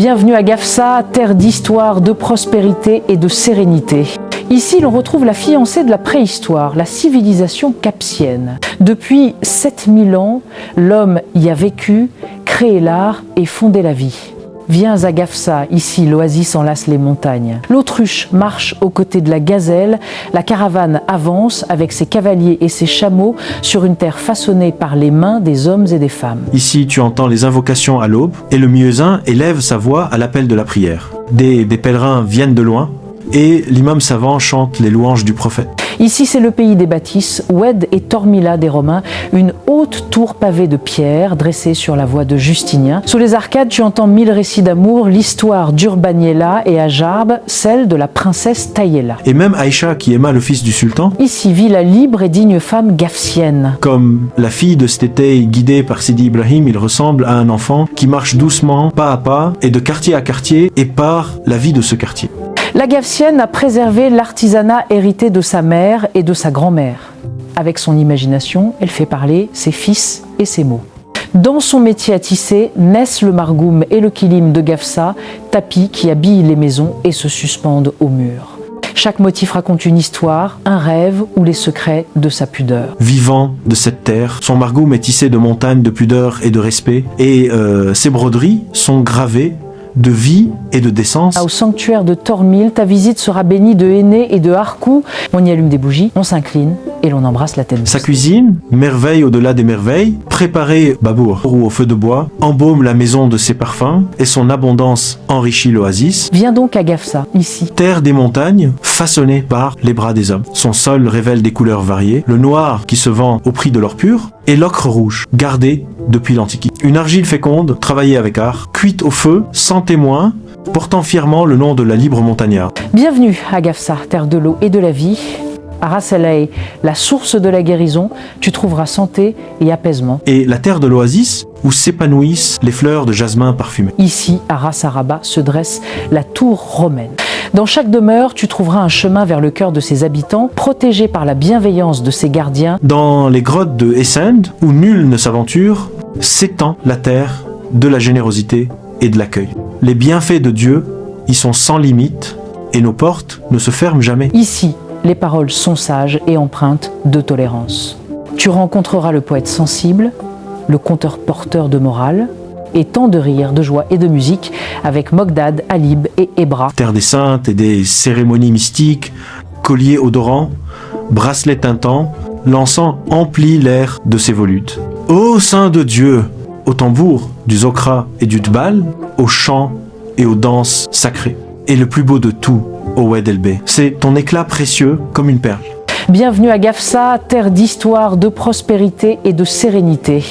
Bienvenue à Gafsa, terre d'histoire, de prospérité et de sérénité. Ici, l'on retrouve la fiancée de la préhistoire, la civilisation capsienne. Depuis 7000 ans, l'homme y a vécu, créé l'art et fondé la vie. Viens à Gafsa, ici l'oasis enlace les montagnes. L'autruche marche aux côtés de la gazelle, la caravane avance avec ses cavaliers et ses chameaux sur une terre façonnée par les mains des hommes et des femmes. Ici, tu entends les invocations à l'aube et le muezzin élève sa voix à l'appel de la prière. Des pèlerins viennent de loin et l'imam savant chante les louanges du prophète. Ici, c'est le pays des bâtisses, Oued et Tormila des Romains, une haute tour pavée de pierre dressée sur la voie de Justinien. Sous les arcades, tu entends 1000 récits d'amour, l'histoire d'Urbaniela et Ajarb, celle de la princesse Tayela. Et même Aïcha, qui aima le fils du sultan, Ici vit la libre et digne femme gafsienne. comme la fille de Stété guidée par Sidi Ibrahim, il ressemble à un enfant qui marche doucement, pas à pas, et de quartier à quartier, et part la vie de ce quartier. La gafsienne a préservé l'artisanat hérité de sa mère et de sa grand-mère. Avec son imagination, elle fait parler ses fils et ses mots. Dans son métier à tisser, naissent le margoum et le kilim de Gafsa, tapis qui habillent les maisons et se suspendent au mur. Chaque motif raconte une histoire, un rêve ou les secrets de sa pudeur. Vivant de cette terre, son margoum est tissé de montagnes de pudeur et de respect, et ses broderies sont gravées de vie et de décence. Au sanctuaire de Tormil, ta visite sera bénie de henné et de harkou. On y allume des bougies, on s'incline et l'on embrasse la tête. Sa cuisine, merveille au-delà des merveilles, préparée babour ou au feu de bois, embaume la maison de ses parfums et son abondance enrichit l'oasis. Viens donc à Gafsa, ici. Terre des montagnes, façonnée par les bras des hommes. Son sol révèle des couleurs variées, le noir qui se vend au prix de l'or pur et l'ocre rouge, gardé depuis l'Antiquité. Une argile féconde, travaillée avec art, cuite au feu, sans témoin, portant fièrement le nom de la libre montagnarde. Bienvenue à Gafsa, terre de l'eau et de la vie. À Ras El Hay, la source de la guérison, tu trouveras santé et apaisement. Et la terre de l'oasis, où s'épanouissent les fleurs de jasmin parfumées. Ici, à Ras Araba, se dresse la tour romaine. Dans chaque demeure, tu trouveras un chemin vers le cœur de ses habitants, protégé par la bienveillance de ses gardiens. Dans les grottes de Essend, où nul ne s'aventure, s'étend la terre de la générosité et de l'accueil. Les bienfaits de Dieu y sont sans limite et nos portes ne se ferment jamais. Ici, les paroles sont sages et empreintes de tolérance. Tu rencontreras le poète sensible, le conteur porteur de morale, et tant de rire, de joie et de musique avec Mogdad, Alib et Ebra. Terre des saintes et des cérémonies mystiques, colliers odorants, bracelets tintants, l'encens emplit l'air de ses volutes. Ô Saint de Dieu, au tambour du Zokra et du Tbal, aux chants et aux danses sacrées. Et le plus beau de tout, au Oued El Bey, c'est ton éclat précieux comme une perle. Bienvenue à Gafsa, terre d'histoire, de prospérité et de sérénité.